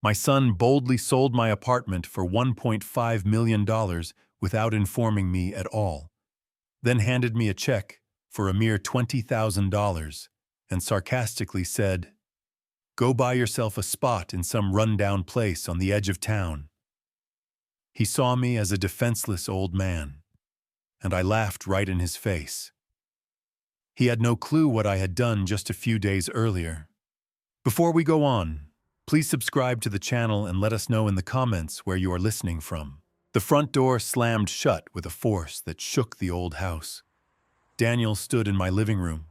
My son boldly sold my apartment for $1.5 million without informing me at all, then handed me a check for a mere $20,000 and sarcastically said, "Go buy yourself a spot in some rundown place on the edge of town." He saw me as a defenseless old man, and I laughed right in his face. He had no clue what I had done just a few days earlier. Before we go on, please subscribe to the channel and let us know in the comments where you are listening from. The front door slammed shut with a force that shook the old house. Daniel stood in my living room,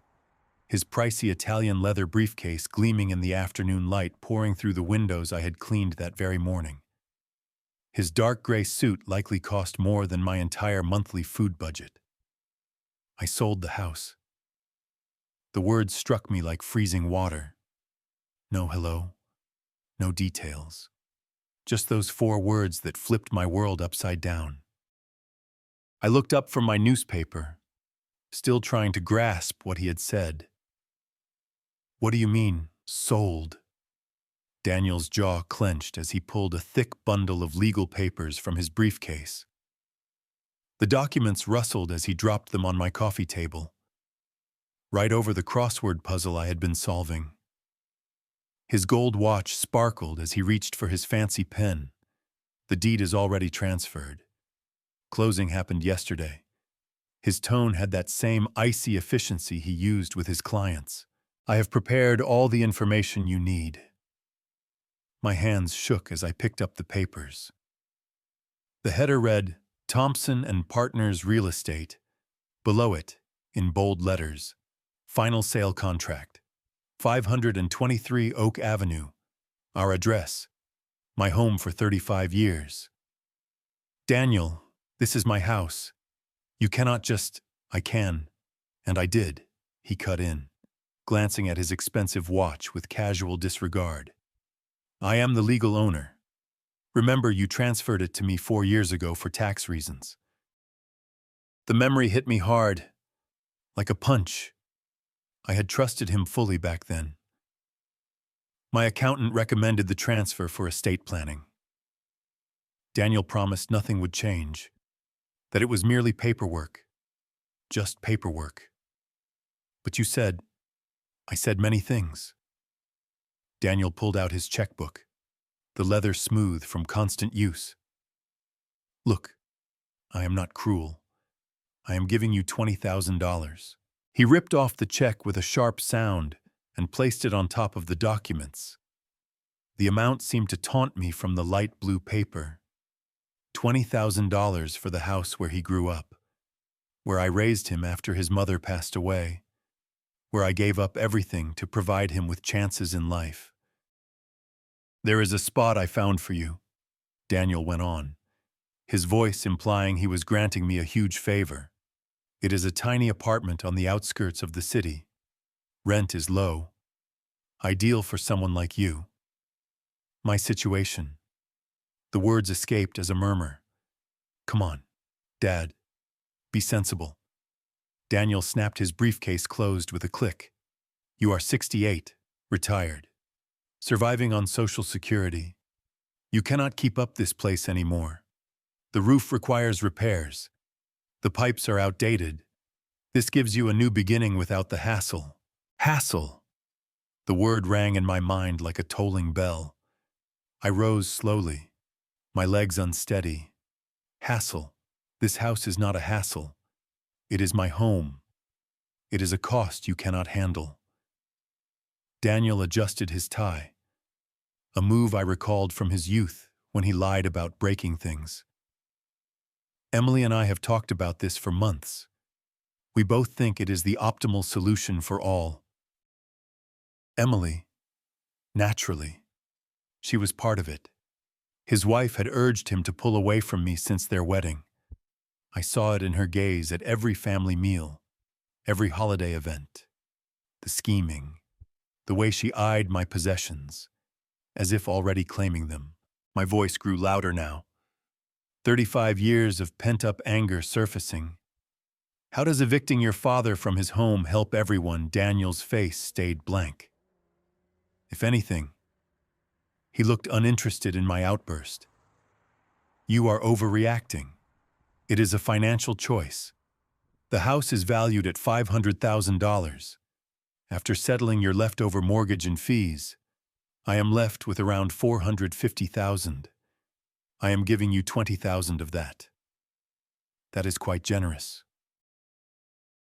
his pricey Italian leather briefcase gleaming in the afternoon light pouring through the windows I had cleaned that very morning. His dark gray suit likely cost more than my entire monthly food budget. I sold the house. The words struck me like freezing water. No hello, no details. Just those 4 words that flipped my world upside down. I looked up from my newspaper, still trying to grasp what he had said. "What do you mean, sold?" Daniel's jaw clenched as he pulled a thick bundle of legal papers from his briefcase. The documents rustled as he dropped them on my coffee table, right over the crossword puzzle I had been solving. His gold watch sparkled as he reached for his fancy pen. "The deed is already transferred. Closing happened yesterday." His tone had that same icy efficiency he used with his clients. "I have prepared all the information you need." My hands shook as I picked up the papers. The header read, "Thompson and Partners Real Estate." Below it, in bold letters, "Final sale contract. 523 Oak Avenue. Our address. My home for 35 years. "Daniel, this is my house. You cannot just—" "I can, and I did," he cut in, glancing at his expensive watch with casual disregard. "I am the legal owner. Remember, you transferred it to me 4 years ago for tax reasons." The memory hit me hard, like a punch. I had trusted him fully back then. My accountant recommended the transfer for estate planning. Daniel promised nothing would change, that it was merely paperwork, just paperwork. "But you said—" "I said many things." Daniel pulled out his checkbook, the leather smooth from constant use. "Look, I am not cruel. I am giving you $20,000. He ripped off the check with a sharp sound and placed it on top of the documents. The amount seemed to taunt me from the light blue paper. $20,000 for the house where he grew up, where I raised him after his mother passed away, where I gave up everything to provide him with chances in life. "There is a spot I found for you," Daniel went on, his voice implying he was granting me a huge favor. "It is a tiny apartment on the outskirts of the city. Rent is low. Ideal for someone like you." My situation. The words escaped as a murmur. "Come on, Dad. Be sensible." Daniel snapped his briefcase closed with a click. "You are 68, retired, surviving on Social Security. You cannot keep up this place anymore. The roof requires repairs. The pipes are outdated. This gives you a new beginning without the hassle." Hassle! The word rang in my mind like a tolling bell. I rose slowly, my legs unsteady. Hassle. This house is not a hassle. It is my home. It is a cost you cannot handle. Daniel adjusted his tie, a move I recalled from his youth when he lied about breaking things. "Emily and I have talked about this for months. We both think it is the optimal solution for all." Emily, naturally. She was part of it. His wife had urged him to pull away from me since their wedding. I saw it in her gaze at every family meal, every holiday event. The scheming, the way she eyed my possessions, as if already claiming them. My voice grew louder now. 35 years of pent-up anger surfacing. "How does evicting your father from his home help everyone?" Daniel's face stayed blank. "If anything," He looked uninterested in my outburst. You are overreacting. It is a financial choice. The house is valued at $500,000. After settling your leftover mortgage and fees, I am left with around $450,000. I am giving you $20,000 of that. That is quite generous.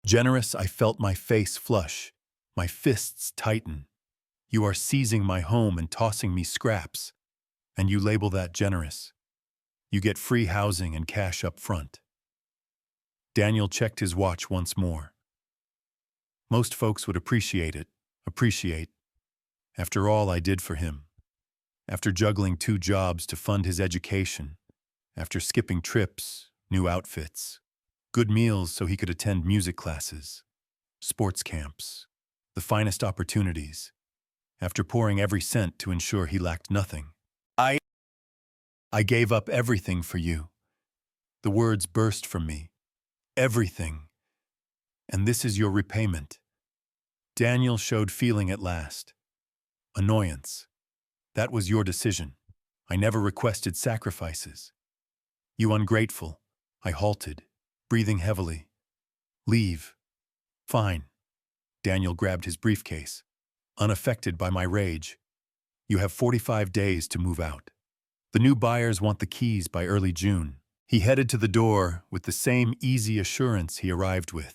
Generous, I felt my face flush, my fists tighten. You are seizing my home and tossing me scraps, and you label that generous. You get free housing and cash up front. Daniel checked his watch once more. Most folks would appreciate. After all I did for him. After juggling 2 jobs to fund his education. After skipping trips, new outfits, good meals so he could attend music classes, sports camps, the finest opportunities. After pouring every cent to ensure he lacked nothing. I gave up everything for you. The words burst from me. Everything. And this is your repayment. Daniel showed feeling at last. Annoyance. That was your decision. I never requested sacrifices. You ungrateful. I halted, breathing heavily. Leave. Fine. Daniel grabbed his briefcase, unaffected by my rage. You have 45 days to move out. The new buyers want the keys by early June. He headed to the door with the same easy assurance he arrived with,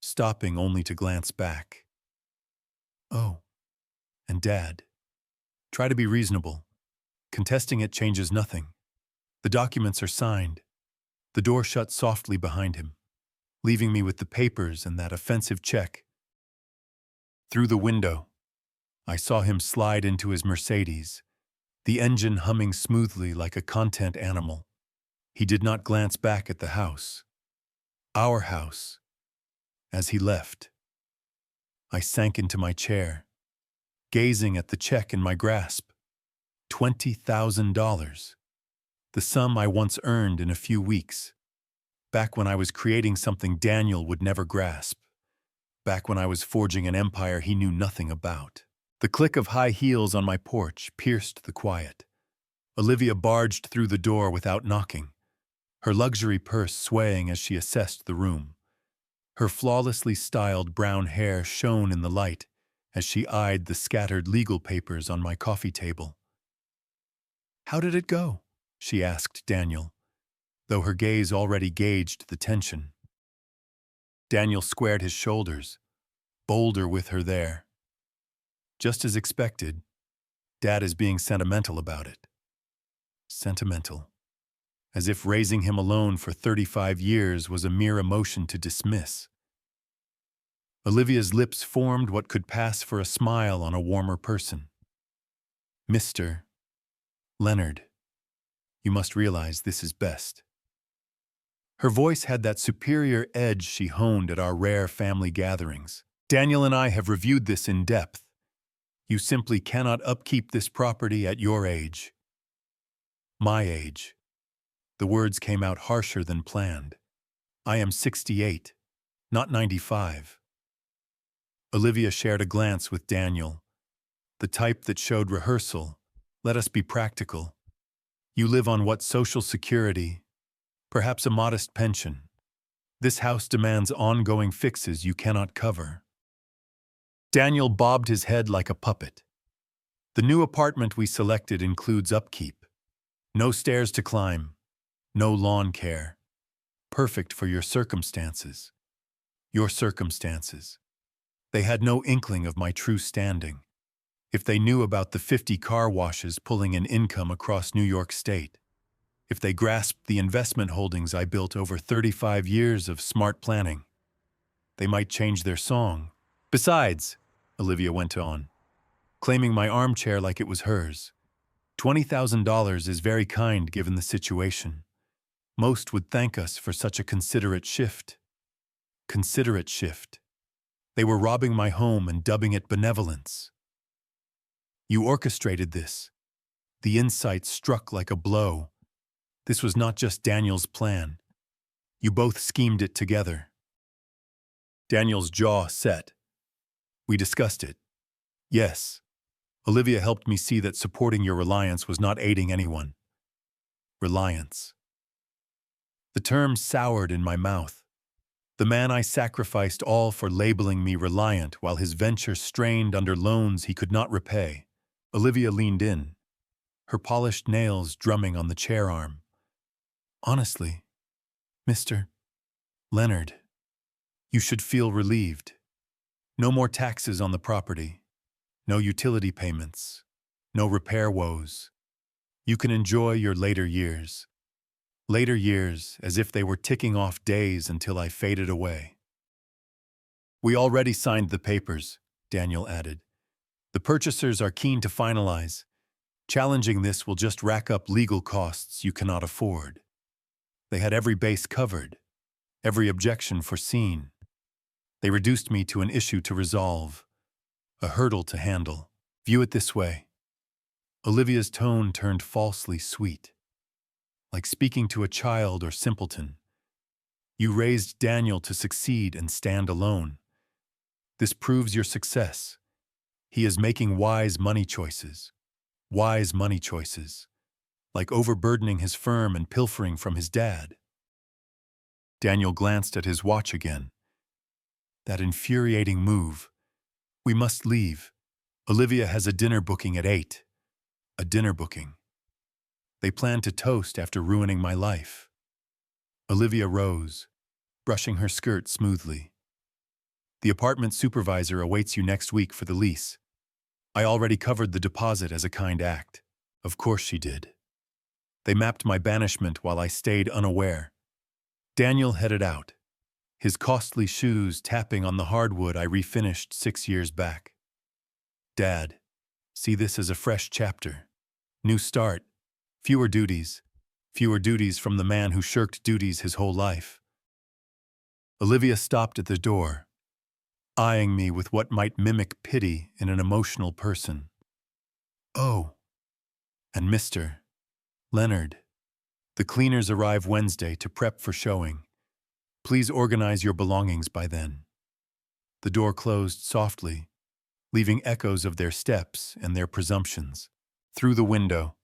stopping only to glance back. Oh, and Dad. Try to be reasonable. Contesting it changes nothing. The documents are signed. The door shut softly behind him, leaving me with the papers and that offensive check. Through the window, I saw him slide into his Mercedes, the engine humming smoothly like a content animal. He did not glance back at the house. Our house. As he left, I sank into my chair, gazing at the check in my grasp. $20,000. The sum I once earned in a few weeks. Back when I was creating something Daniel would never grasp. Back when I was forging an empire he knew nothing about. The click of high heels on my porch pierced the quiet. Olivia barged through the door without knocking, her luxury purse swaying as she assessed the room. Her flawlessly styled brown hair shone in the light as she eyed the scattered legal papers on my coffee table. "How did it go?" she asked Daniel, though her gaze already gauged the tension. Daniel squared his shoulders, bolder with her there. Just as expected, Dad is being sentimental about it. Sentimental. As if raising him alone for 35 years was a mere emotion to dismiss. Olivia's lips formed what could pass for a smile on a warmer person. "Mr. Leonard, you must realize this is best." Her voice had that superior edge she honed at our rare family gatherings. "Daniel and I have reviewed this in depth. You simply cannot upkeep this property at your age." My age. The words came out harsher than planned. I am 68, not 95. Olivia shared a glance with Daniel, the type that showed rehearsal. Let us be practical. You live on what social security? Perhaps a modest pension. This house demands ongoing fixes you cannot cover. Daniel bobbed his head like a puppet. The new apartment we selected includes upkeep. No stairs to climb. No lawn care. Perfect for your circumstances. Your circumstances. They had no inkling of my true standing. If they knew about the 50 car washes pulling in income across New York State. If they grasped the investment holdings I built over 35 years of smart planning. They might change their song. Besides, Olivia went on, claiming my armchair like it was hers, $20,000 is very kind given the situation. Most would thank us for such a considerate shift. Considerate shift. They were robbing my home and dubbing it benevolence. You orchestrated this. The insight struck like a blow. This was not just Daniel's plan. You both schemed it together. Daniel's jaw set. We discussed it. Yes. Olivia helped me see that supporting your reliance was not aiding anyone. Reliance. The term soured in my mouth. The man I sacrificed all for labeling me reliant while his venture strained under loans he could not repay. Olivia leaned in, her polished nails drumming on the chair arm. Honestly, Mr. Leonard, you should feel relieved. No more taxes on the property. No utility payments. No repair woes. You can enjoy your later years. Later years as if they were ticking off days until I faded away. We already signed the papers, Daniel added. The purchasers are keen to finalize. Challenging this will just rack up legal costs you cannot afford. They had every base covered, every objection foreseen. They reduced me to an issue to resolve, a hurdle to handle. View it this way. Olivia's tone turned falsely sweet, like speaking to a child or simpleton. You raised Daniel to succeed and stand alone. This proves your success. He is making wise money choices. Wise money choices. Like overburdening his firm and pilfering from his dad. Daniel glanced at his watch again. That infuriating move. We must leave. Olivia has a dinner booking at 8. A dinner booking. They plan to toast after ruining my life. Olivia rose, brushing her skirt smoothly. The apartment supervisor awaits you next week for the lease. I already covered the deposit as a kind act. Of course she did. They mapped my banishment while I stayed unaware. Daniel headed out, his costly shoes tapping on the hardwood I refinished 6 years back. Dad, see this as a fresh chapter. New start, fewer duties from the man who shirked duties his whole life. Olivia stopped at the door, eyeing me with what might mimic pity in an emotional person. Oh, and Mr. Leonard, the cleaners arrive Wednesday to prep for showing. Please organize your belongings by then. The door closed softly, leaving echoes of their steps and their presumptions. Through the window,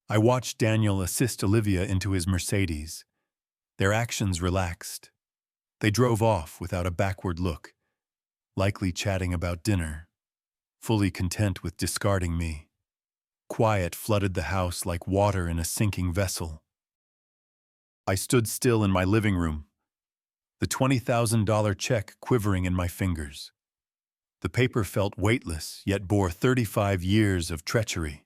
I watched Daniel assist Olivia into his Mercedes. Their actions relaxed. They drove off without a backward look, likely chatting about dinner, fully content with discarding me. Quiet flooded the house like water in a sinking vessel. I stood still in my living room, the $20,000 check quivering in my fingers. The paper felt weightless, yet bore 35 years of treachery.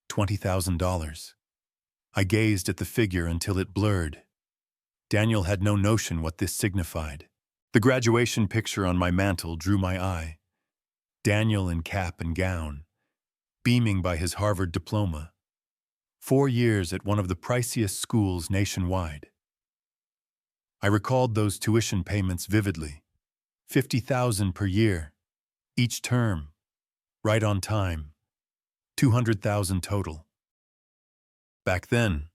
$20,000. I gazed at the figure until it blurred. Daniel had no notion what this signified. The graduation picture on my mantel drew my eye. Daniel in cap and gown, beaming by his Harvard diploma. 4 years at one of the priciest schools nationwide. I recalled those tuition payments vividly. $50,000 per year, each term, right on time. $200,000 total. Back then,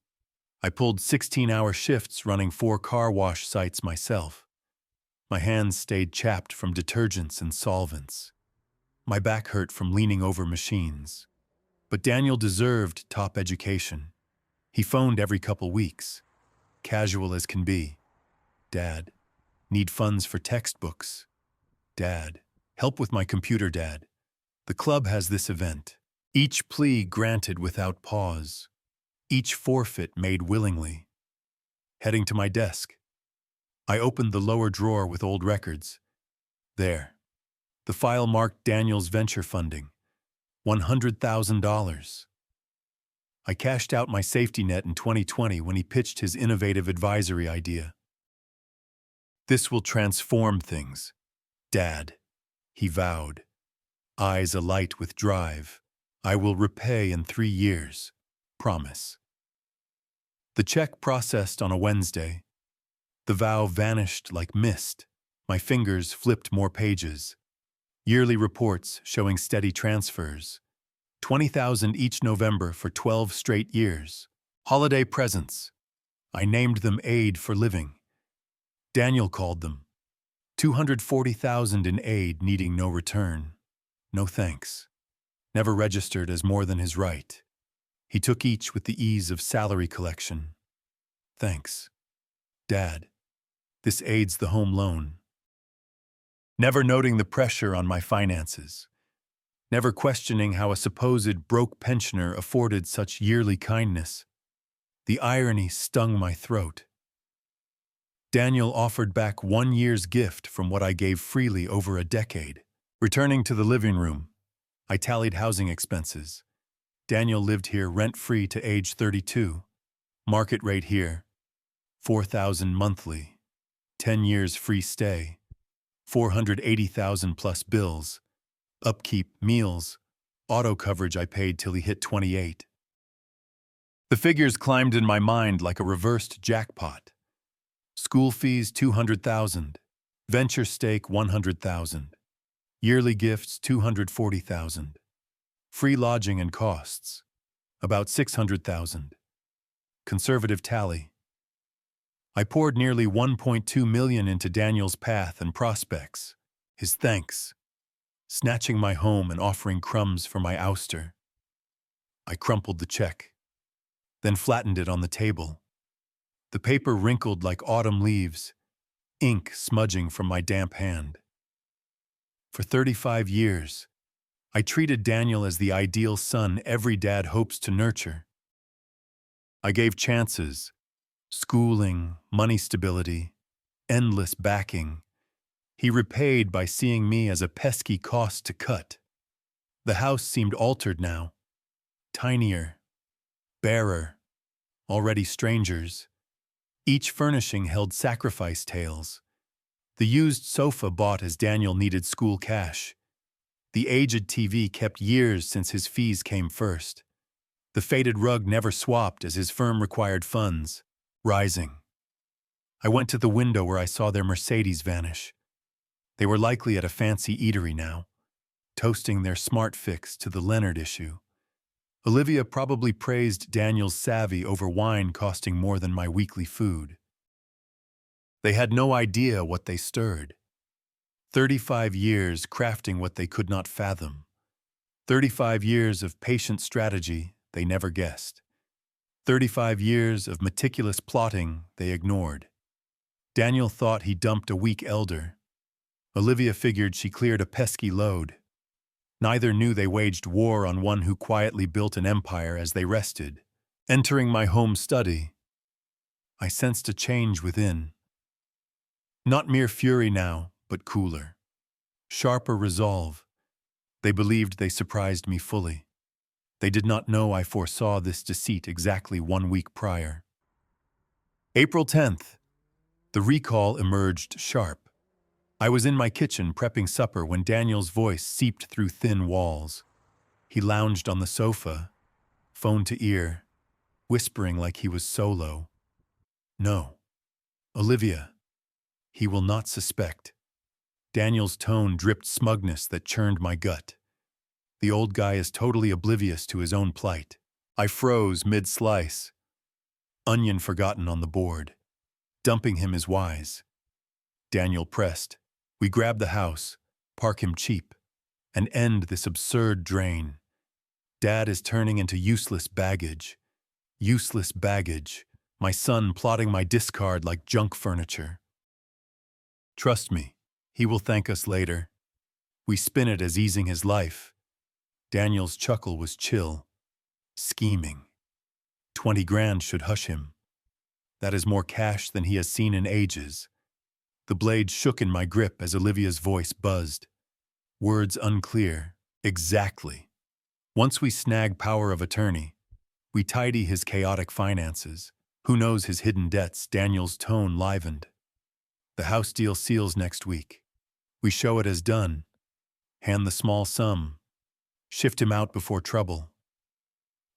I pulled 16-hour shifts running 4 car wash sites myself. My hands stayed chapped from detergents and solvents. My back hurt from leaning over machines. But Daniel deserved top education. He phoned every couple weeks, casual as can be. Dad, need funds for textbooks. Dad, help with my computer, Dad. The club has this event. Each plea granted without pause. Each forfeit made willingly. Heading to my desk, I opened the lower drawer with old records. There, the file marked Daniel's venture funding. $100,000. I cashed out my safety net in 2020 when he pitched his innovative advisory idea. This will transform things, Dad, he vowed, eyes alight with drive. I will repay in 3 years, promise. The check processed on a Wednesday. The vow vanished like mist. My fingers flipped more pages. Yearly reports showing steady transfers. $20,000 each November for 12 straight years. Holiday presents. I named them aid for living. Daniel called them. $240,000 in aid needing no return. No thanks. never registered as more than his right. He took each with the ease of salary collection. Thanks, Dad. This aids the home loan. Never noting the pressure on my finances. Never questioning how a supposed broke pensioner afforded such yearly kindness. The irony stung my throat. Daniel offered back 1 year's gift from what I gave freely over a decade. Returning to the living room, I tallied housing expenses. Daniel lived here rent-free to age 32. Market rate here, $4,000 monthly. 10 years free stay. $480,000 plus bills. Upkeep, meals, auto coverage I paid till he hit 28. The figures climbed in my mind like a reversed jackpot. School fees $200,000, venture stake $100,000, yearly gifts $240,000, free lodging and costs about $600,000. Conservative tally. I poured nearly $1.2 million into Daniel's path and prospects, his thanks, snatching my home and offering crumbs for my ouster. I crumpled the check, then flattened it on the table. The paper wrinkled like autumn leaves, ink smudging from my damp hand. For 35 years, I treated Daniel as the ideal son every dad hopes to nurture. I gave chances, schooling, money stability, endless backing. He repaid by seeing me as a pesky cost to cut. The house seemed altered now, tinier, barer, already strangers. Each furnishing held sacrifice tales. The used sofa bought as Daniel needed school cash. The aged TV kept years since his fees came first. The faded rug never swapped as his firm required funds, rising. I went to the window where I saw their Mercedes vanish. They were likely at a fancy eatery now, toasting their smart fix to the Leonard issue. Olivia probably praised Daniel's savvy over wine costing more than my weekly food. They had no idea what they stirred. 35 years crafting what they could not fathom. 35 years of patient strategy they never guessed. 35 years of meticulous plotting they ignored. Daniel thought he dumped a weak elder. Olivia figured she cleared a pesky load. Neither knew they waged war on one who quietly built an empire as they rested. Entering my home study, I sensed a change within. Not mere fury now, but cooler. Sharper resolve. They believed they surprised me fully. They did not know I foresaw this deceit exactly 1 week prior. April 10th. The recall emerged sharp. I was in my kitchen prepping supper when Daniel's voice seeped through thin walls. He lounged on the sofa, phone to ear, whispering like he was solo. No. Olivia. He will not suspect. Daniel's tone dripped smugness that churned my gut. The old guy is totally oblivious to his own plight. I froze mid-slice. Onion forgotten on the board. Dumping him is wise. Daniel pressed. We grab the house, park him cheap, and end this absurd drain. Dad is turning into useless baggage. Useless baggage. My son plotting my discard like junk furniture. Trust me, he will thank us later. We spin it as easing his life. Daniel's chuckle was chill. Scheming. 20 grand should hush him. That is more cash than he has seen in ages. The blade shook in my grip as Olivia's voice buzzed. Words unclear. Exactly. Once we snag power of attorney, we tidy his chaotic finances. Who knows his hidden debts? Daniel's tone livened. The house deal seals next week. We show it as done. Hand the small sum. Shift him out before trouble.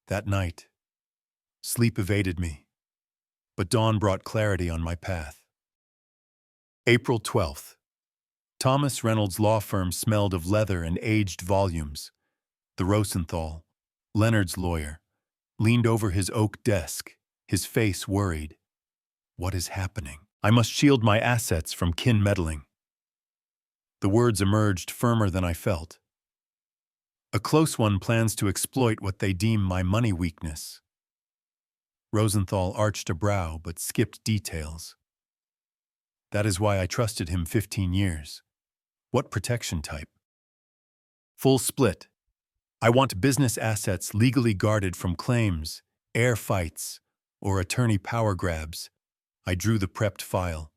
That night, sleep evaded me, but dawn brought clarity on my path. April 12th. Thomas Reynolds' law firm smelled of leather and aged volumes. The Rosenthal, Leonard's lawyer, leaned over his oak desk, his face worried. What is happening? I must shield my assets from kin meddling. The words emerged firmer than I felt. A close one plans to exploit what they deem my money weakness. Rosenthal arched a brow but skipped details. That is why I trusted him 15 years. What protection type? Full split. I want business assets legally guarded from claims, air fights, or attorney power grabs. I drew the prepped file.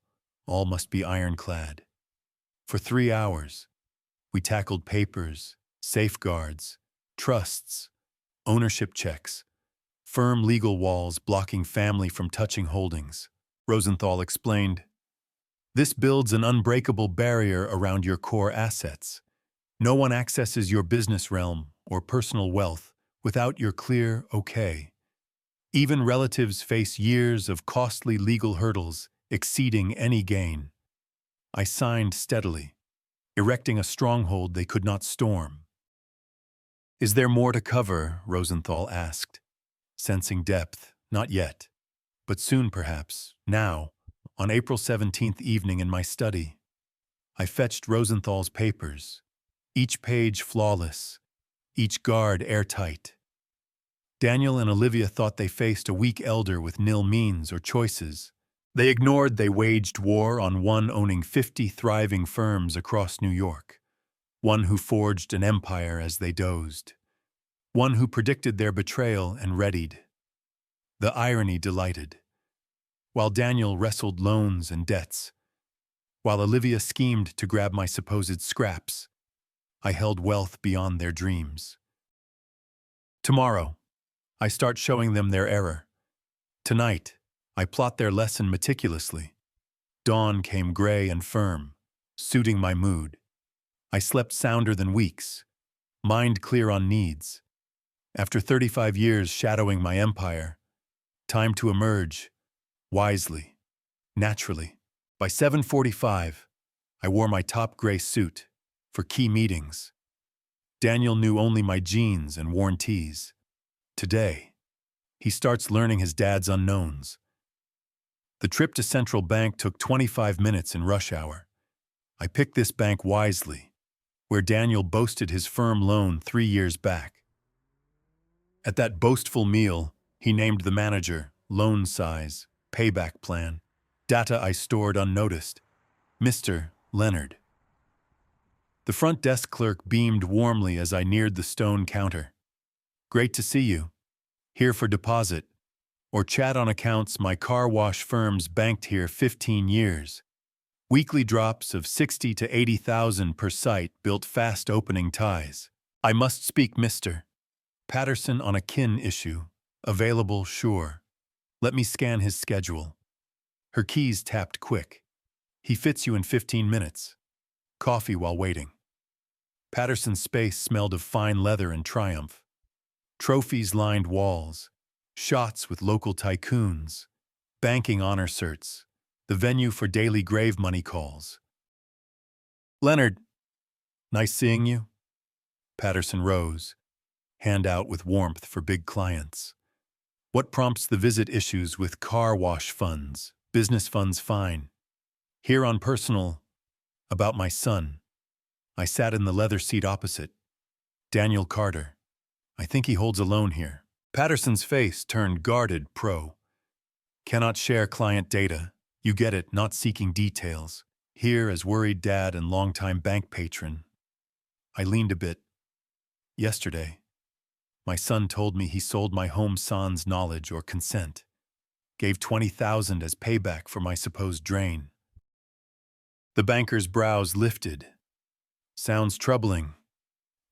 All must be ironclad. For 3 hours, we tackled papers, safeguards, trusts, ownership checks, firm legal walls blocking family from touching holdings. Rosenthal explained, "This builds an unbreakable barrier around your core assets. No one accesses your business realm or personal wealth without your clear okay. Even relatives face years of costly legal hurdles exceeding any gain." I signed steadily, erecting a stronghold they could not storm. "Is there more to cover?" Rosenthal asked, sensing depth. Not yet, but soon perhaps. Now, on April 17th evening in my study, I fetched Rosenthal's papers, each page flawless, each guard airtight. Daniel and Olivia thought they faced a weak elder with nil means or choices. They ignored they waged war on one owning 50 thriving firms across New York, one who forged an empire as they dozed, one who predicted their betrayal and readied. The irony delighted. While Daniel wrestled loans and debts, while Olivia schemed to grab my supposed scraps, I held wealth beyond their dreams. Tomorrow, I start showing them their error. Tonight, I plot their lesson meticulously. Dawn came gray and firm, suiting my mood. I slept sounder than weeks, mind clear on needs. After 35 years shadowing my empire, time to emerge, wisely, naturally. By 7:45, I wore my top gray suit for key meetings. Daniel knew only my jeans and worn tees. Today, he starts learning his dad's unknowns. The trip to Central Bank took 25 minutes in rush hour. I picked this bank wisely, where Daniel boasted his firm loan 3 years back. At that boastful meal, he named the manager, loan size, payback plan, data I stored unnoticed. Mr. Leonard. The front desk clerk beamed warmly as I neared the stone counter. "Great to see you. Here for deposit. Or chat on accounts my car wash firm's banked here 15 years. Weekly drops of 60 to 80,000 per site built fast opening ties. I must speak Mr. Patterson on a kin issue. Available, sure. Let me scan his schedule." Her keys tapped quick. "He fits you in 15 minutes. Coffee while waiting." Patterson's space smelled of fine leather and triumph. Trophies lined walls, shots with local tycoons, banking honor certs, the venue for daily grave money calls. "Leonard, nice seeing you." Patterson rose, hand out with warmth for big clients. "What prompts the visit issues with car wash funds, business funds fine? Here on personal, about my son." I sat in the leather seat opposite. "Daniel Carter. I think he holds a loan here." Patterson's face turned guarded pro. "Cannot share client data. You get it, not seeking details. Here as worried dad and longtime bank patron." I leaned a bit. "Yesterday, my son told me he sold my home sans knowledge or consent. Gave 20,000 as payback for my supposed drain." The banker's brows lifted. "Sounds troubling.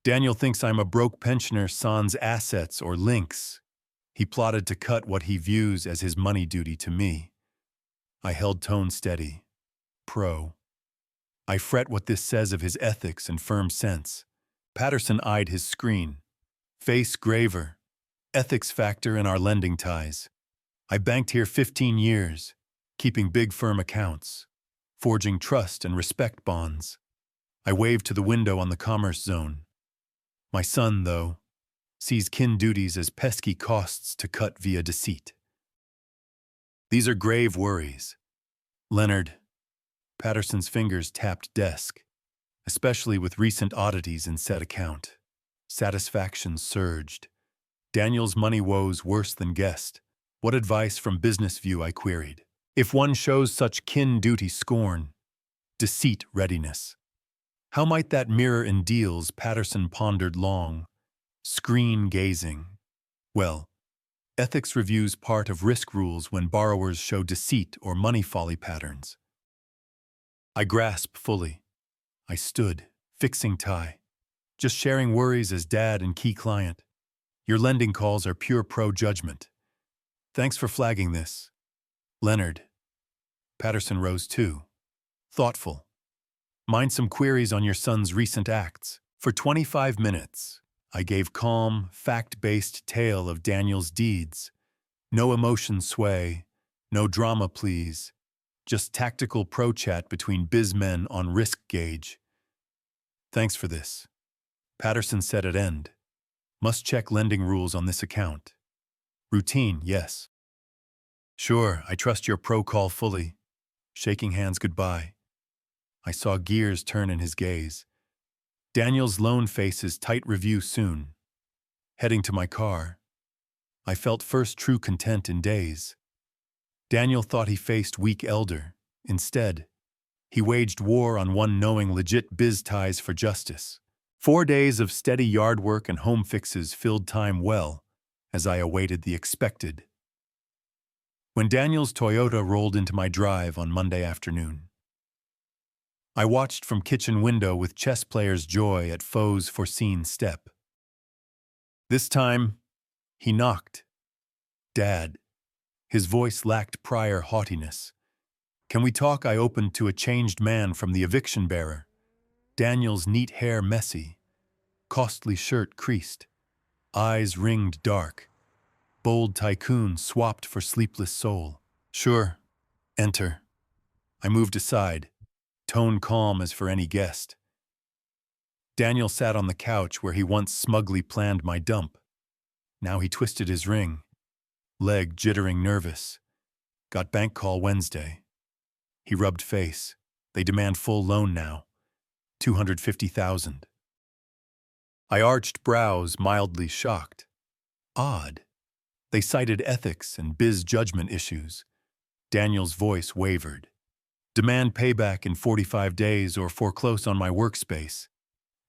Daniel thinks I'm a broke pensioner sans assets or links. He plotted to cut what he views as his money duty to me." I held tone steady. Pro. "I fret what this says of his ethics and firm sense." Patterson eyed his screen. Face graver. "Ethics factor in our lending ties. I banked here 15 years, keeping big firm accounts, forging trust and respect bonds." I waved to the window on the commerce zone. "My son, though, sees kin duties as pesky costs to cut via deceit." "These are grave worries. Leonard." Patterson's fingers tapped desk, "especially with recent oddities in said account. Satisfaction surged. Daniel's money woes worse than guessed. What advice from business view, I queried. If one shows such kin duty scorn, deceit readiness. How might that mirror in deals, Patterson pondered long, screen gazing. Well, ethics reviews part of risk rules when borrowers show deceit or money folly patterns. I grasp fully. I stood, fixing tie. Just sharing worries as dad and key client. Your lending calls are pure pro-judgment. Thanks for flagging this. Leonard. Patterson rose too. Thoughtful. Mind some queries on your son's recent acts. For 25 minutes, I gave calm, fact-based tale of Daniel's deeds. No emotion sway, no drama please. Just tactical pro-chat between bizmen on risk gauge. Thanks for this. Patterson said at end. Must check lending rules on this account. Routine, yes. Sure, I trust your pro-call fully. Shaking hands goodbye. I saw gears turn in his gaze. Daniel's lone face's tight review soon. Heading to my car. I felt first true content in days. Daniel thought he faced weak elder. Instead, he waged war on one knowing legit biz ties for justice. 4 days of steady yard work and home fixes filled time well as I awaited the expected. When Daniel's Toyota rolled into my drive on Monday afternoon, I watched from kitchen window with chess player's joy at foe's foreseen step. This time, he knocked. Dad. His voice lacked prior haughtiness. Can we talk? I opened to a changed man from the eviction bearer. Daniel's neat hair messy, costly shirt creased, eyes ringed dark, bold tycoon swapped for sleepless soul. Sure, enter. I moved aside, tone calm as for any guest. Daniel sat on the couch where he once smugly planned my dump. Now he twisted his ring, leg jittering nervous. Got bank call Wednesday. He rubbed face. They demand full loan now. 250,000. I arched brows, mildly shocked. Odd. They cited ethics and biz judgment issues. Daniel's voice wavered. Demand payback in 45 days or foreclose on my workspace.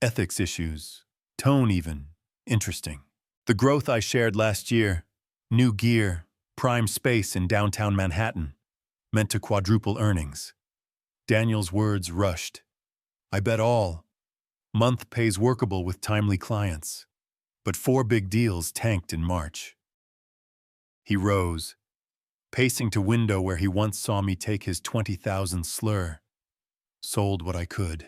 Ethics issues. Tone even. Interesting. The growth I shared last year. New gear. Prime space in downtown Manhattan. Meant to quadruple earnings. Daniel's words rushed. I bet all. Month pays workable with timely clients. But 4 big deals tanked in March. He rose, pacing to window where he once saw me take his 20,000 slur. Sold what I could.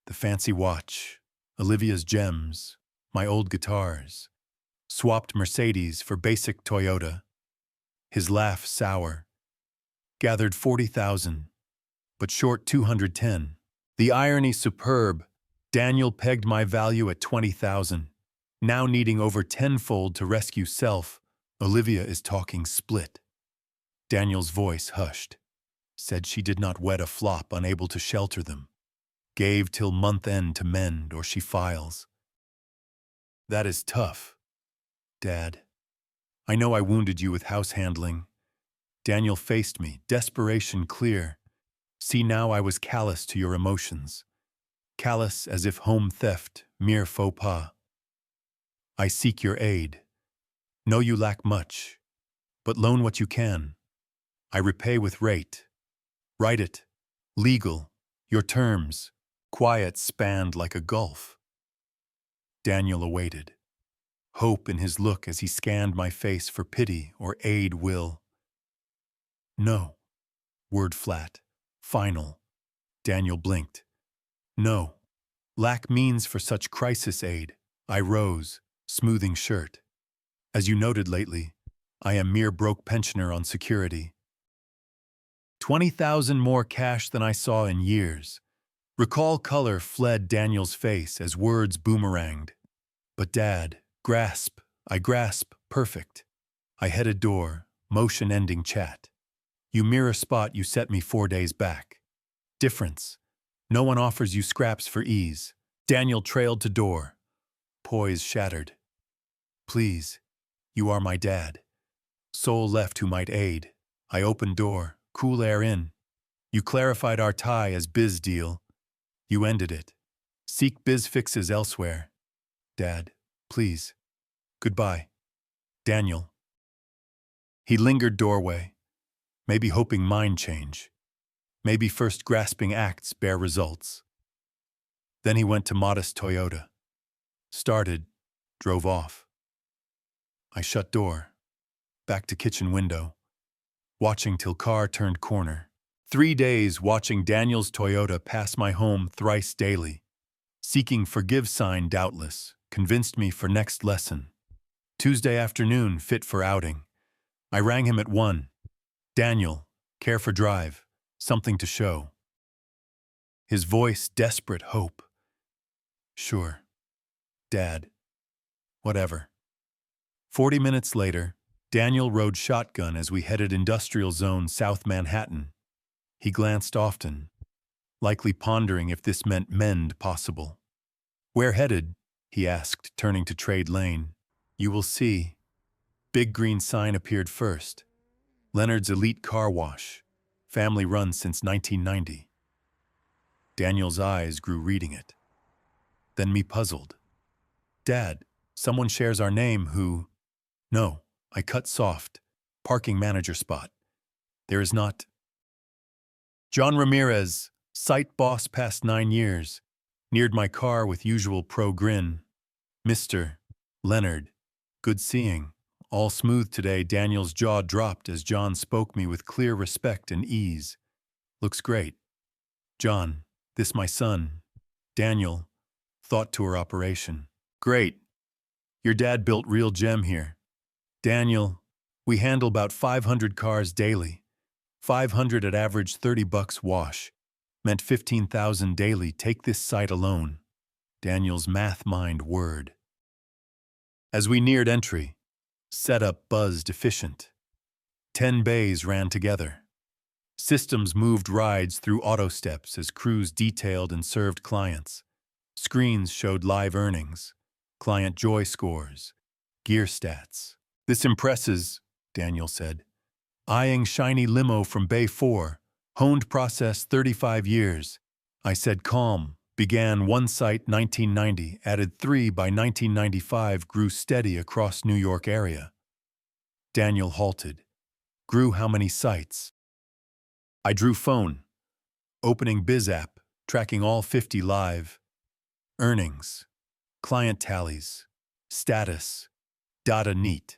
The fancy watch, Olivia's gems, my old guitars. Swapped Mercedes for basic Toyota. His laugh sour. Gathered 40,000, but short 210. The irony superb. Daniel pegged my value at 20,000. Now needing over tenfold to rescue self, Olivia is talking split. Daniel's voice hushed. Said she did not wed a flop unable to shelter them. Gave till month end to mend or she files. That is tough, Dad. I know I wounded you with house handling. Daniel faced me, desperation clear. See now I was callous to your emotions. Callous as if home theft, mere faux pas. I seek your aid. Know you lack much, but loan what you can. I repay with rate. Write it. Legal. Your terms. Quiet spanned like a gulf. Daniel awaited. Hope in his look as he scanned my face for pity or aid will. No. Word flat. Final. Daniel blinked. No. Lack means for such crisis aid. I rose, smoothing shirt. As you noted lately, I am mere broke pensioner on security. 20,000 more cash than I saw in years. Recall color fled Daniel's face as words boomeranged. But Dad, grasp, I grasp, perfect. I headed door, motion ending chat. You mirror spot you set me 4 days back. Difference. No one offers you scraps for ease. Daniel trailed to door. poise shattered. Please, you are my dad. Soul left who might aid. I opened door, cool air in. You clarified our tie as biz deal. You ended it. Seek biz fixes elsewhere. Dad, please. Goodbye. Daniel. He lingered doorway, maybe hoping mind change. Maybe first grasping acts bear results. Then he went to modest Toyota. Started, drove off. I shut door, back to kitchen window, watching till car turned corner. 3 days watching Daniel's Toyota pass my home thrice daily. Seeking forgive sign doubtless, convinced me for next lesson. Tuesday afternoon fit for outing. I rang him at 1. Daniel, care for drive, something to show. His voice desperate hope. Sure. Dad. Whatever. 40 minutes later, Daniel rode shotgun as we headed industrial zone South Manhattan. He glanced often, likely pondering if this meant mend possible. Where headed? He asked, turning to Trade Lane. You will see. Big green sign appeared first. Leonard's Elite Car Wash. Family run since 1990. Daniel's eyes grew reading it. Then me puzzled. Dad, someone shares our name who... No, I cut soft. Parking manager spot. There is not... John Ramirez, site boss past 9 years. Neared my car with usual pro grin. Mr. Leonard, good seeing. All smooth today. Daniel's jaw dropped as John spoke me with clear respect and ease. Looks great. John, this my son. Daniel, thought tour operation. Great. Your dad built real gem here. Daniel, we handle about 500 cars daily. 500 at average $30 wash. Meant 15,000 daily. Take this site alone. Daniel's math mind word. As we neared entry, setup buzzed efficient. 10 bays ran together. Systems moved rides through auto steps as crews detailed and served clients. Screens showed live earnings, client joy scores, gear stats. This impresses, Daniel said. Eyeing shiny limo from Bay 4, honed process 35 years. I said calm, began one site 1990, added 3 by 1995, grew steady across New York area. Daniel halted. Grew how many sites? I drew phone. Opening Biz app, tracking all 50 live. Earnings, client tallies, status, data neat.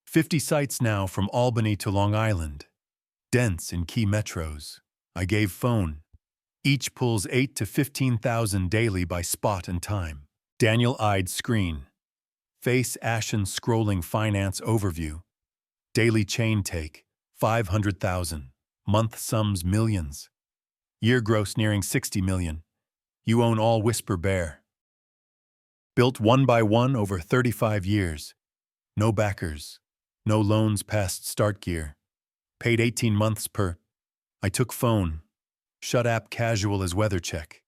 50 sites now from Albany to Long Island. Dense in key metros. I gave phone. Each pulls 8 to 15,000 daily by spot and time. Daniel eyed screen. Face ashen scrolling finance overview. Daily chain take, 500,000. Month sums millions. Year gross nearing 60 million. You own all Whisper Bear. Built one by one over 35 years. No backers. No loans past start gear. Paid 18 months per. I took phone. Shut app casual as weather check.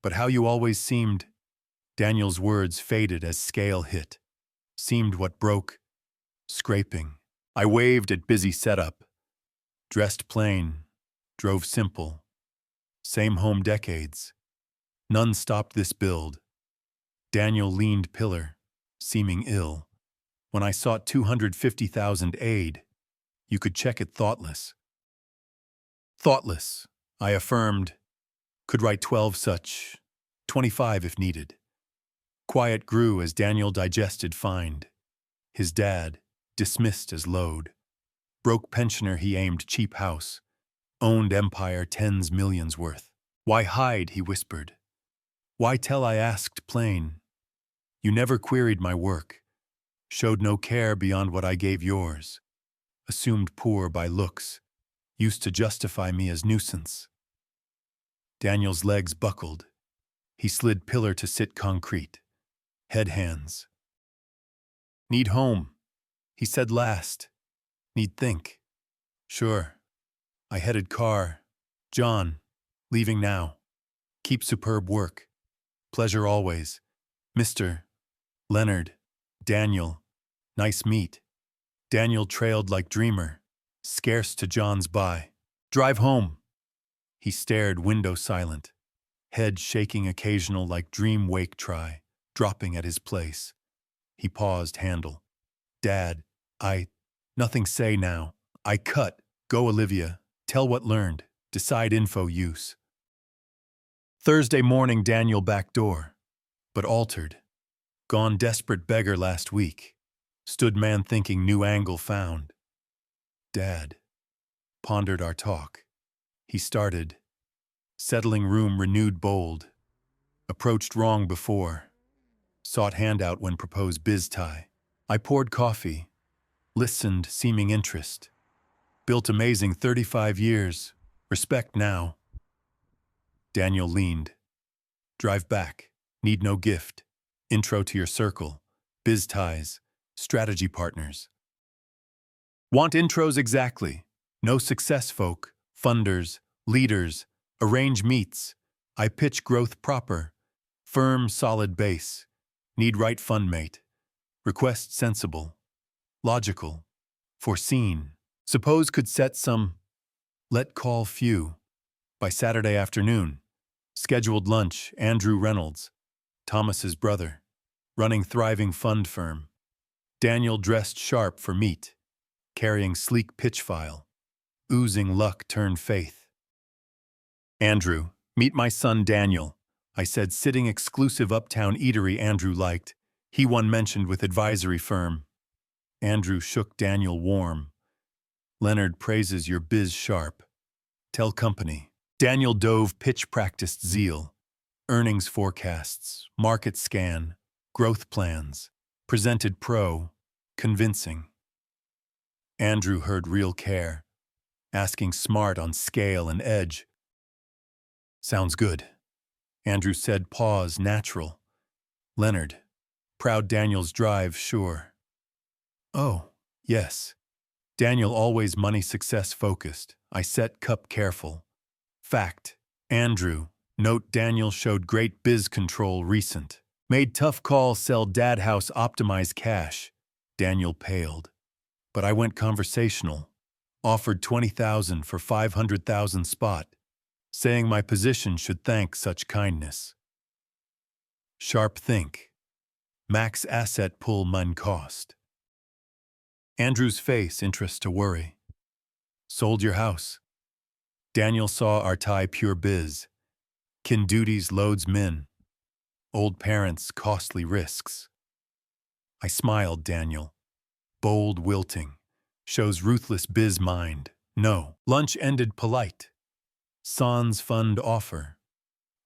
But how you always seemed. Daniel's words faded as scale hit. Seemed what broke. Scraping. I waved at busy setup. Dressed plain. Drove simple. Same home decades. None stopped this build. Daniel leaned pillar, seeming ill. When I sought 250,000 aid, you could check it thoughtless. Thoughtless, I affirmed. Could write 12 such, 25 if needed. Quiet grew as Daniel digested find. His dad, dismissed as load. Broke pensioner he aimed cheap house. Owned empire tens millions worth. Why hide, he whispered. Why tell, I asked plain. You never queried my work. Showed no care beyond what I gave yours. Assumed poor by looks. Used to justify me as nuisance. Daniel's legs buckled. He slid pillar to sit concrete. Head hands. Need home, he said last. Need think. Sure. I headed car. John, leaving now. Keep superb work. Pleasure always. Mr. Leonard, Daniel, nice meet. Daniel trailed like dreamer, scarce to John's by. Drive home. He stared, window silent, head shaking occasional like dream wake try, dropping at his place. He paused, handle. Dad, nothing say now. I cut. Go Olivia. Tell what learned. Decide info use. Thursday morning Daniel back door, but altered. Gone desperate beggar last week. Stood man thinking new angle found. Dad. Pondered our talk. He started. Settling room renewed bold. Approached wrong before. Sought handout when proposed biz tie. I poured coffee. Listened, seeming interest. Built amazing 35 years. Respect now. Daniel leaned. Drive back. Need no gift. Intro to your circle. Biz ties. Strategy partners. Want intros exactly. No success folk. Funders. Leaders. Arrange meets. I pitch growth proper. Firm, solid base. Need right fund mate. Request sensible. Logical. Foreseen. Suppose could set some. Let call few. By Saturday afternoon. Scheduled lunch, Andrew Reynolds. Thomas's brother. Running thriving fund firm. Daniel dressed sharp for meet. Carrying sleek pitch file. Oozing luck turned faith. Andrew, meet my son Daniel. I said, sitting exclusive uptown eatery Andrew liked. He one mentioned with advisory firm. Andrew shook Daniel warm. Leonard praises your biz sharp. Tell company. Daniel dove pitch practiced zeal. Earnings forecasts, market scan, growth plans. Presented pro, convincing. Andrew heard real care. Asking smart on scale and edge. Sounds good. Andrew said pause natural. Leonard, proud Daniel's drive sure. Oh, yes. Daniel always money success focused. I set cup careful. Fact. Andrew, note Daniel showed great biz control recent. Made tough call sell dad house optimize cash. Daniel paled. But I went conversational. Offered 20,000 for 500,000 spot. Saying my position should thank such kindness. Sharp think. Max asset pull mun cost. Andrew's face interest to worry. Sold your house. Daniel saw our tie pure biz. Kin duties loads min. Old parents costly risks. I smiled Daniel. Bold wilting. Shows ruthless biz mind. No. Lunch ended polite. Sans fund offer.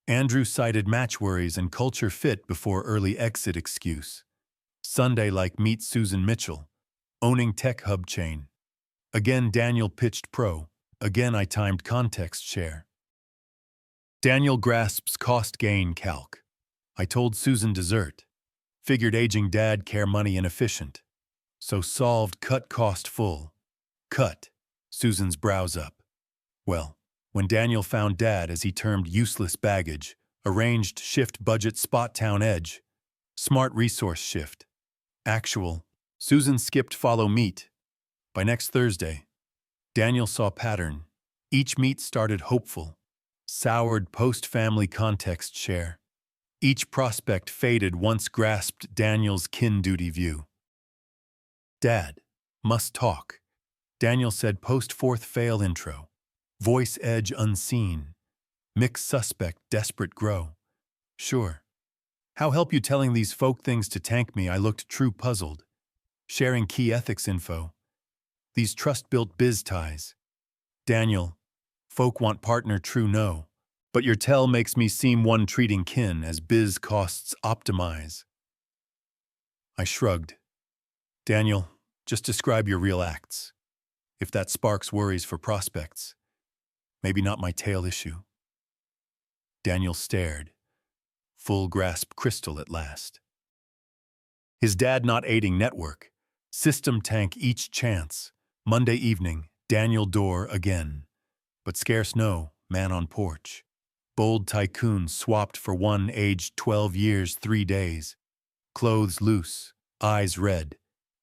Andrew cited match worries and culture fit before early exit excuse. Sunday like meet Susan Mitchell. Owning tech hub chain. Again Daniel pitched pro. Again I timed context share. Daniel grasps cost gain calc. I told Susan dessert. Figured aging dad care money inefficient. So solved cut cost full. Cut. Susan's brows up. Well, when Daniel found dad as he termed useless baggage, arranged shift budget spot town edge. Smart resource shift. Actual. Susan skipped follow meet. By next Thursday, Daniel saw pattern. Each meet started hopeful. Soured post-family context share. Each prospect faded once grasped Daniel's kin duty view. Dad, must talk. Daniel said post-fourth fail intro. Voice edge unseen. Mixed suspect desperate grow. Sure. How help you telling these folk things to tank me? I looked true puzzled. Sharing key ethics info. These trust-built biz ties. Daniel, folk want partner true no. But your tell makes me seem one treating kin as biz costs optimize. I shrugged. Daniel, just describe your real acts. If that sparks worries for prospects. Maybe not my tail issue. Daniel stared. Full grasp crystal at last. His dad not aiding network. System tank each chance. Monday evening, Daniel door again. But scarce no, man on porch. Bold tycoon swapped for one aged 12 years 3 days. clothes loose, eyes red,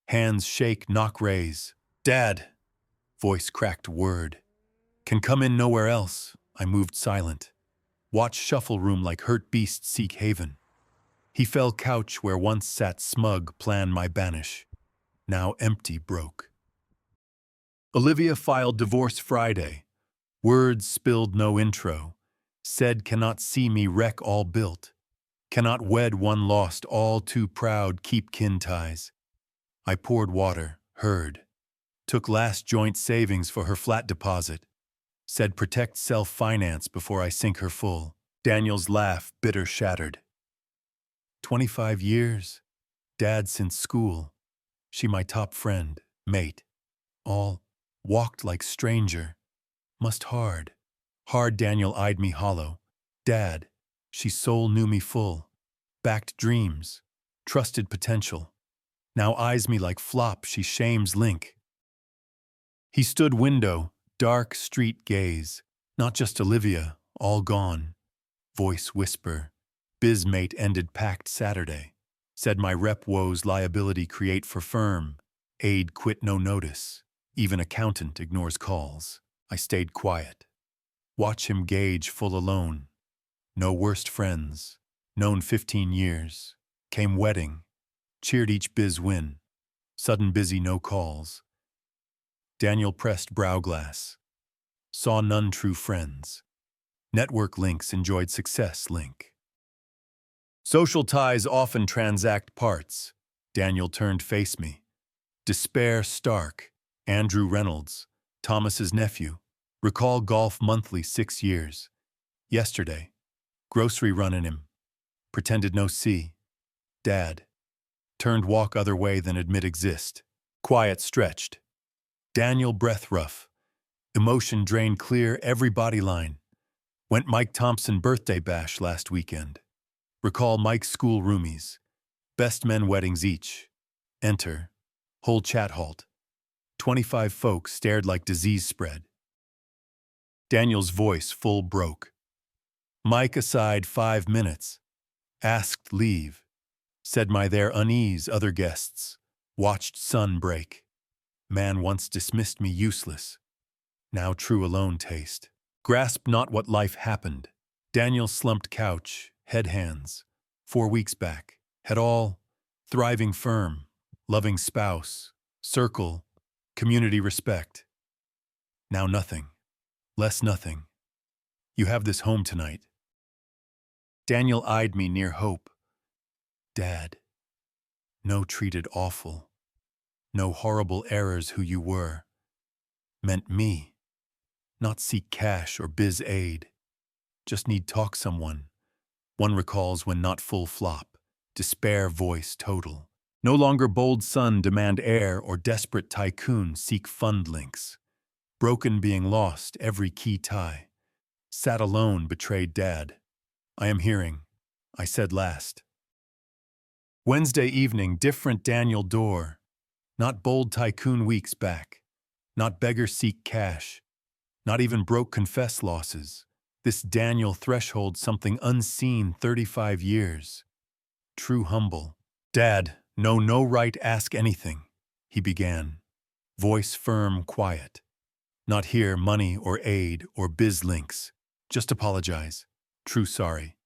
hands shake, knock raise. Dad! Voice cracked word. Can come in nowhere else. I moved silent. Watch shuffle room like hurt beast seek haven. He fell couch where once sat smug plan my banish. Now empty broke. Olivia filed divorce Friday. Words spilled no intro. Said cannot see me wreck all built. Cannot wed one lost all too proud keep kin ties. I poured water, heard. Took last joint savings for her flat deposit. Said protect self-finance before I sink her full. Daniel's laugh bitter shattered. 25 years. Dad since school. She my top friend, mate. All walked like stranger. Must hard. Hard Daniel eyed me hollow. Dad, she soul knew me full. Backed dreams. Trusted potential. Now eyes me like flop she shames link. He stood window, dark street gaze. Not just Olivia, all gone. Voice whisper. Bizmate ended packed Saturday. Said my rep woes liability create for firm. Aid quit no notice. Even accountant ignores calls. I stayed quiet. Watch him gauge full alone. No worst friends. Known 15 years. Came wedding. Cheered each biz win. Sudden busy no calls. Daniel pressed brow glass. Saw none true friends. Network links enjoyed success link. Social ties often transact parts. Daniel turned face me. Despair stark. Andrew Reynolds. Thomas's nephew. Recall golf monthly 6 years. Yesterday. Grocery run in him. Pretended no see. Dad. Turned walk other way than admit exist. Quiet stretched. Daniel breath rough. Emotion drained clear every body line. Went Mike Thompson birthday bash last weekend. Recall Mike's school roomies. Best men weddings each. Enter. Whole chat halt. 25 folks stared like disease spread. Daniel's voice full broke. Mike aside 5 minutes. Asked leave. Said my there unease other guests. Watched sun break. Man once dismissed me useless. Now true alone taste. Grasped not what life happened. Daniel slumped couch, head hands. 4 weeks back. Had all. Thriving firm. Loving spouse. Circle. Community respect. Now nothing. Less nothing. You have this home tonight. Daniel eyed me near hope. Dad. No treated awful. No horrible errors who you were. Meant me. Not seek cash or biz aid. Just need talk someone. One recalls when not full flop. Despair voice total. No longer bold son demand heir or desperate tycoon seek fund links. Broken being lost every key tie. Sat alone betrayed dad. I am hearing. I said last. Wednesday evening different Daniel door. Not bold tycoon weeks back. Not beggar seek cash. Not even broke confess losses. This Daniel threshold something unseen 35 years. True humble. Dad, no right ask anything. He began. Voice firm, quiet. Not here money or aid or biz links. Just apologize. True sorry.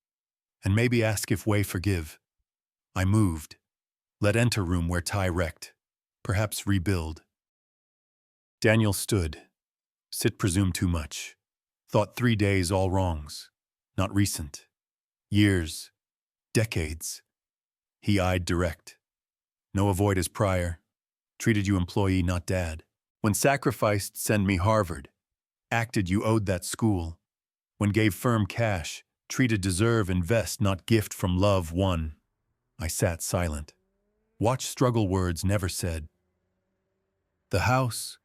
And maybe ask if way forgive. I moved. Let enter room where tie wrecked. Perhaps rebuild. Daniel stood. Sit presume too much. Thought 3 days all wrongs. Not recent. Years. Decades. He eyed direct. No avoid as prior. Treated you employee, not dad. When sacrificed, send me Harvard. Acted you owed that school. When gave firm cash, treated deserve invest, not gift from love won. I sat silent. Watch struggle words never said. The house.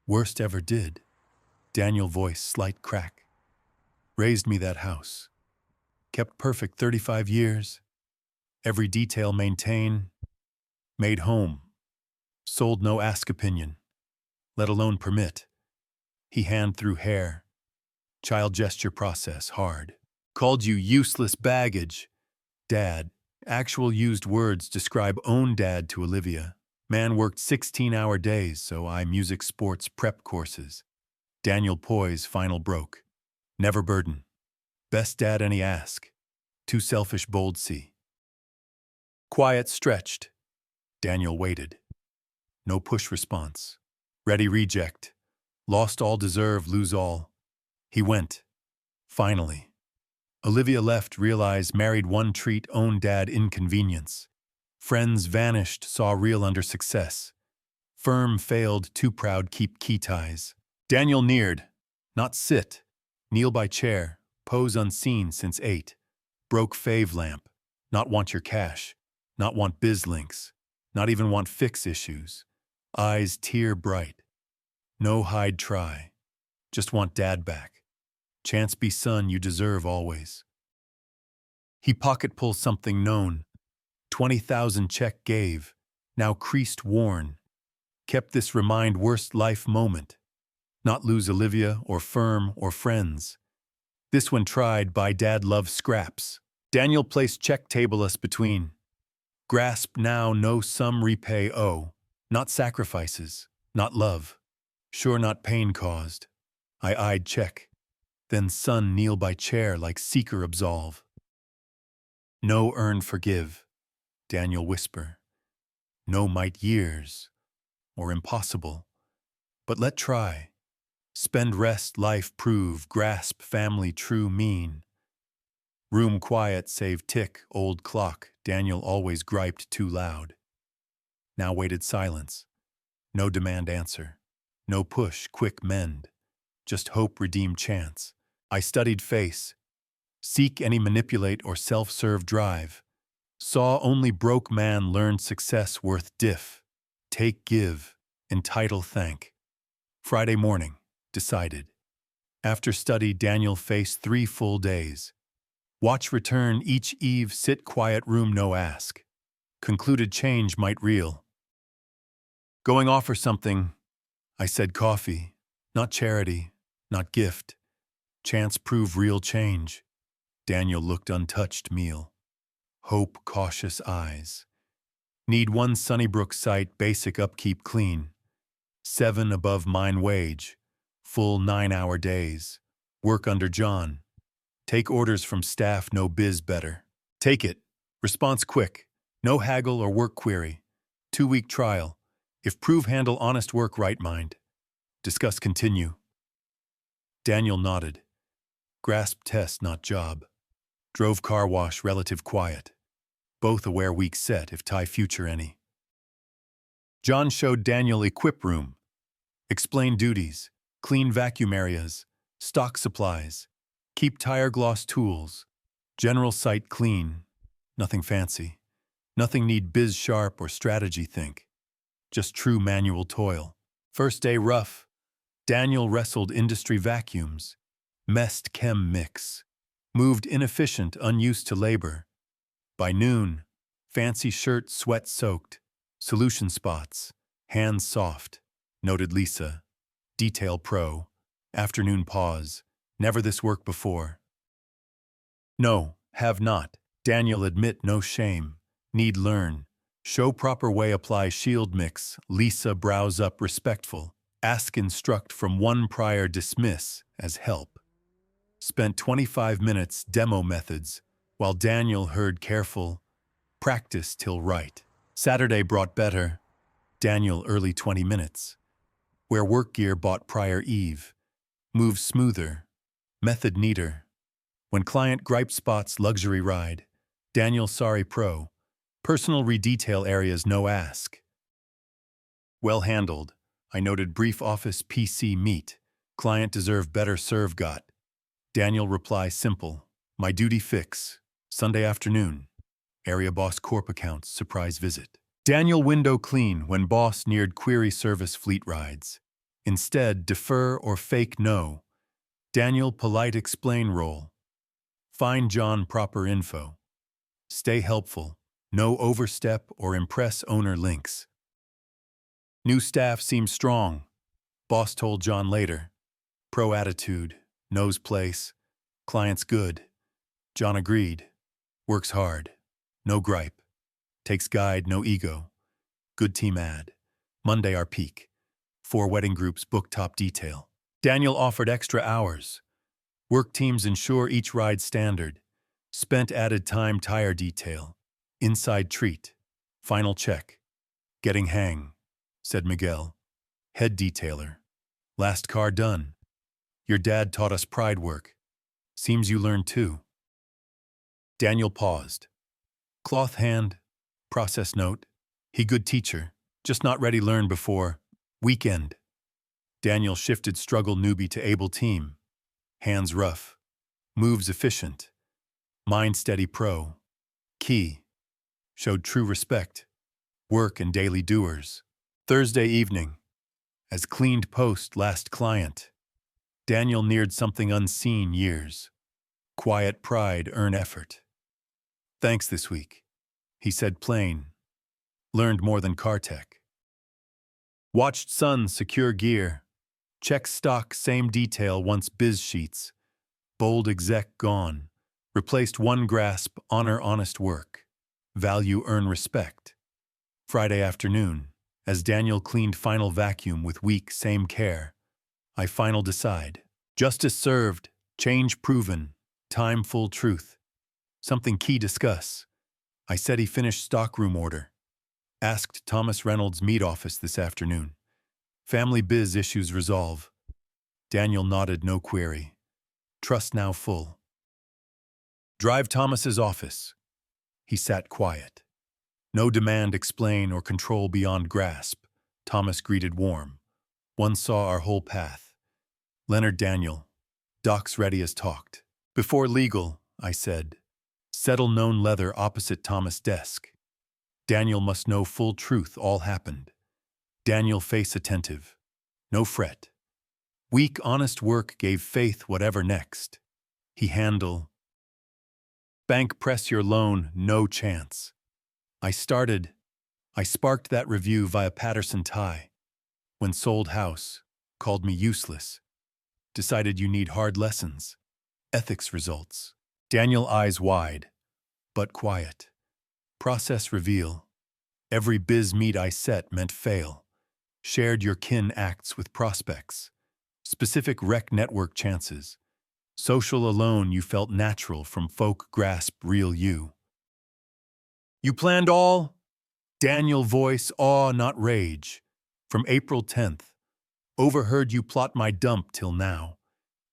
Worst ever did. Daniel voice slight crack. Raised me that house. Kept perfect 35 years. Every detail maintain. Made home. Sold no ask opinion. Let alone permit. He hand through hair. Child gesture process hard. Called you useless baggage. Dad, Actual used words describe own dad to Olivia. Man worked 16-hour days, so I music sports prep courses. Daniel Poise final broke. Never burden. Best dad any ask. Too selfish bold see. Quiet stretched. Daniel waited. No push response. Ready reject. Lost all deserve, lose all. He went. Finally. Olivia left, realized married one treat, own dad inconvenience. Friends vanished, saw real under success. Firm failed, too proud keep key ties. Daniel neared. Not sit. Kneel by chair. Pose unseen since 8. Broke fave lamp. Not want your cash. Not want biz links. Not even want fix issues. Eyes tear bright. No hide try. Just want dad back. Chance be son you deserve always. He pocket pull something known. 20,000 check gave. Now creased worn. Kept this remind worst life moment. Not lose Olivia or firm or friends. This one tried by dad love scraps. Daniel placed check table us between. Grasp now no sum repay owe. Not sacrifices. Not love. Sure not pain caused. I eyed check. Then son kneel by chair like seeker absolve. No earn forgive. Daniel whisper. No might years. Or impossible. But let try. Spend rest life prove, grasp family true mean. Room quiet save tick, old clock, Daniel always griped too loud. Now waited silence. No demand answer. No push, quick mend. Just hope redeem chance. I studied face. Seek any manipulate or self-serve drive. Saw only broke man learned success worth diff. Take give, entitle thank. Friday morning. Decided. After study, Daniel faced 3 full days. Watch return each eve, sit quiet room, no ask. Concluded change might real. Going offer something, I said coffee, not charity, not gift. Chance prove real change. Daniel looked untouched meal. Hope cautious eyes. Need one Sunnybrook site, basic upkeep clean. 7 above mine wage. Full 9-hour days. Work under John. Take orders from staff, no biz better. Take it. Response quick. No haggle or work query. 2-week trial. If prove handle honest work right mind. Discuss continue. Daniel nodded. Grasp test not job. Drove car wash relative quiet. Both aware week set if tie future any. John showed Daniel equip room. Explain duties. Clean vacuum areas, stock supplies, keep tire gloss tools, general site clean, nothing fancy, nothing need biz sharp or strategy think, just true manual toil. First day rough, Daniel wrestled industry vacuums, messed chem mix, moved inefficient unused to labor. By noon, fancy shirt sweat soaked, solution spots, hands soft, noted Lisa. Detail pro. Afternoon pause. Never this work before. No, have not. Daniel admit no shame. Need learn. Show proper way apply shield mix. Lisa brows up respectful. Ask instruct from one prior dismiss as help. Spent 25 minutes demo methods while Daniel heard careful. Practice till right. Saturday brought better. Daniel early 20 minutes. Where work gear bought prior eve. Move smoother. Method neater. When client gripe spots luxury ride. Daniel sorry pro. Personal redetail areas no ask. Well handled. I noted brief office PC meet. Client deserve better serve got. Daniel reply simple. My duty fix. Sunday afternoon. Area boss corp accounts surprise visit. Daniel window clean when boss neared query service fleet rides. Instead, defer or fake no. Daniel polite explain role. Find John proper info. Stay helpful. No overstep or impress owner links. New staff seems strong. Boss told John later. Pro attitude. Knows place. Client's good. John agreed. Works hard. No gripe. Takes guide, no ego. Good team ad. Monday our peak. 4 wedding groups book top detail. Daniel offered extra hours. Work teams ensure each ride standard. Spent added time tire detail. Inside treat. Final check. Getting hang, said Miguel. Head detailer. Last car done. Your dad taught us pride work. Seems you learned too. Daniel paused. Cloth hand. Process note. He good teacher. Just not ready learn before. Weekend. Daniel shifted struggle newbie to able team. Hands rough. Moves efficient. Mind steady pro. Key. Showed true respect. Work and daily doers. Thursday evening. As cleaned post last client. Daniel neared something unseen years. Quiet pride earn effort. Thanks this week. He said plain. Learned more than car tech. Watched son secure gear. Check stock same detail once biz sheets. Bold exec gone. Replaced one grasp honor honest work. Value earn respect. Friday afternoon. As Daniel cleaned final vacuum with week same care. I final decide. Justice served. Change proven. Time full truth. Something key discuss. I said he finished stockroom order. Asked Thomas Reynolds' meat office this afternoon. Family biz issues resolve. Daniel nodded no query. Trust now full. Drive Thomas's office. He sat quiet. No demand explain or control beyond grasp. Thomas greeted warm. One saw our whole path. Leonard Daniel. Docs ready as talked. Before legal, I said. Settle known leather opposite Thomas' desk. Daniel must know full truth all happened. Daniel face attentive. No fret. Weak honest work gave faith whatever next. He handle. Bank press your loan, no chance. I sparked that review via Patterson tie. When sold house, called me useless. Decided you need hard lessons. Ethics results. Daniel eyes wide, but quiet. Process reveal. Every biz meet I set meant fail. Shared your kin acts with prospects. Specific rec network chances. Social alone you felt natural from folk grasp real you. You planned all? Daniel voice awe not rage. From April 10th. Overheard you plot my dump till now.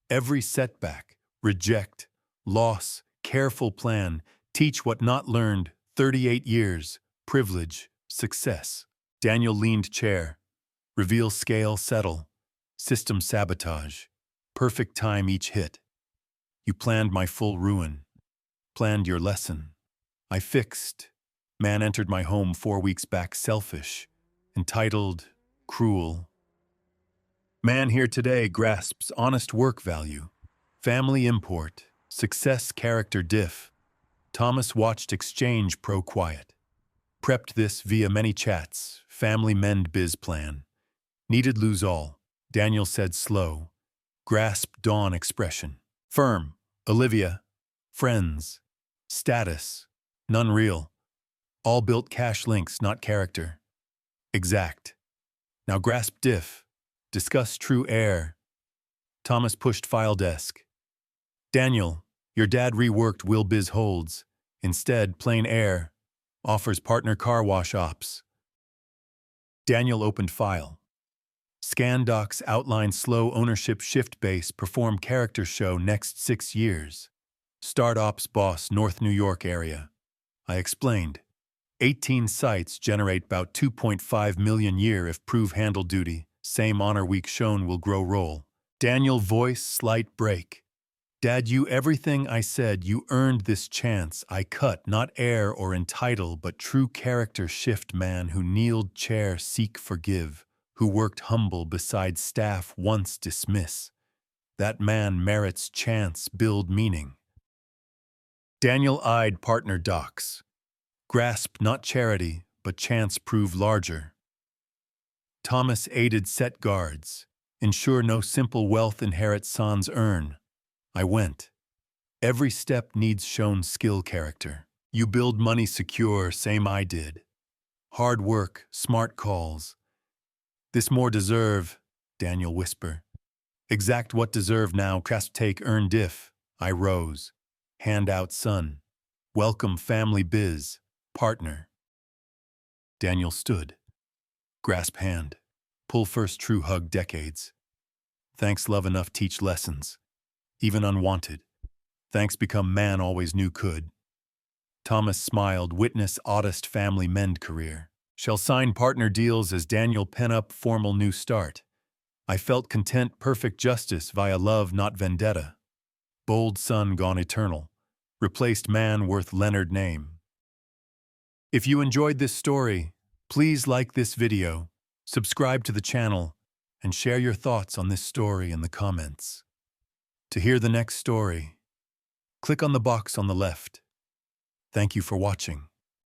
Every setback, reject, loss, careful plan, teach what not learned, 38 years, privilege, success. Daniel leaned chair. Reveal scale settle. System sabotage. Perfect time each hit. You planned my full ruin. Planned your lesson. I fixed. Man entered my home 4 weeks back selfish. Entitled, cruel. Man here today grasps honest work value. Family import. Success character diff. Thomas watched exchange pro quiet. Prepped this via many chats. Family mend biz plan. Needed lose all. Daniel said slow. Grasp dawn expression. Firm. Olivia. Friends. Status. None real. All built cash links, not character. Exact. Now grasp diff. Discuss true air. Thomas pushed file desk. Daniel, your dad reworked Will Biz holds. Instead, plain air. Offers partner car wash ops. Daniel opened file. Scan docs outline slow ownership shift base perform character show next 6 years. Start ops boss North New York area. I explained. 18 sites generate about 2.5 million year if prove handle duty. Same honor week shown will grow roll. Daniel voice slight break. Dad, you everything I said, you earned this chance. I cut, not heir or entitle, but true character shift man who kneeled chair seek forgive, who worked humble beside staff once dismiss. That man merits chance build meaning. Daniel eyed partner docs. Grasp not charity, but chance prove larger. Thomas aided set guards. Ensure no simple wealth inherit sans earn. I went. Every step needs shown skill character. You build money secure, same I did. Hard work, smart calls. This more deserve, Daniel whisper. Exact what deserve now, cast take earn diff. I rose. Hand out son. Welcome family biz. Partner. Daniel stood. Grasp hand. Pull first true hug decades. Thanks love enough teach lessons. Even unwanted. Thanks become man always knew could. Thomas smiled, witness oddest family mend career. Shall sign partner deals as Daniel pen up formal new start. I felt content perfect justice via love not vendetta. Bold son gone eternal. Replaced man worth Leonard name. If you enjoyed this story, please like this video, subscribe to the channel, and share your thoughts on this story in the comments. To hear the next story, click on the box on the left. Thank you for watching.